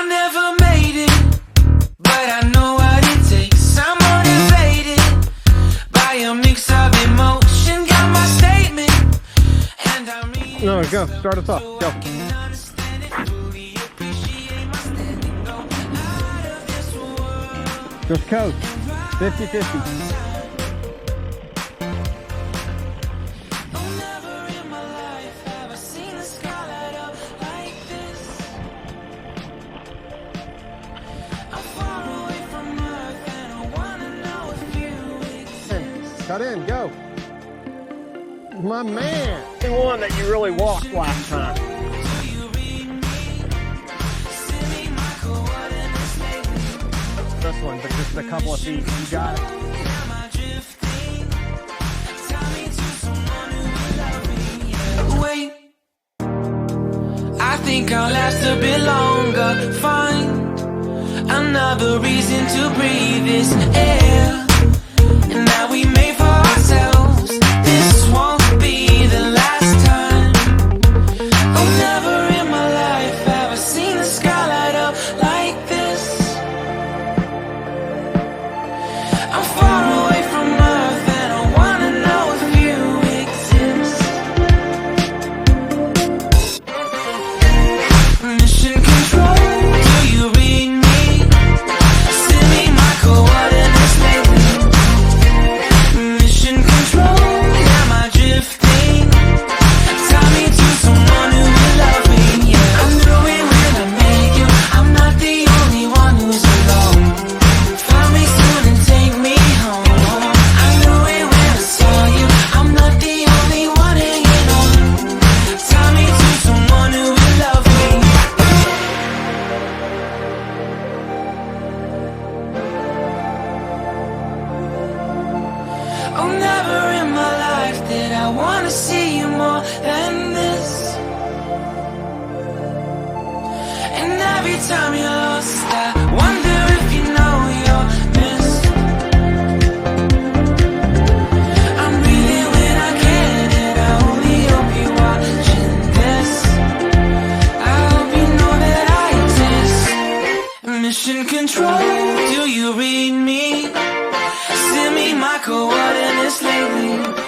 never made it, but I know what it takes. I'm motivated by a mix of emotion. Got my statement, and I'm reading. No, go. Start us off. Go. Just coast. 50-50. Cut in, go. My man. The one that you really walked last time. This one, but just a couple of feet. You got it. Wait, I think I'll last a bit longer. Find another reason to breathe this air. And now we made for ourselves. This won't be the last time. Oh, never in my life have I seen the sky light up like this. I'm far away from Earth and I wanna know if you exist. Mission control, do you read me? Send me my coordinates lately. Mission control, am I drifting? Tie me to someone who will love me, yeah. I knew it when I met you, I'm not the only one who's alone. Find me soon and take me home. I knew it when I saw you, I'm not the only one hanging on. Tie me to someone who will love me. Oh, never in my life did I wanna see you more than this. And every time you're lost, I wonder if you know you're missed. I'm breathing when I can, and I only hope you're watching this. I hope you know that I exist. Mission control, do you read me? Send me my coordinates lately.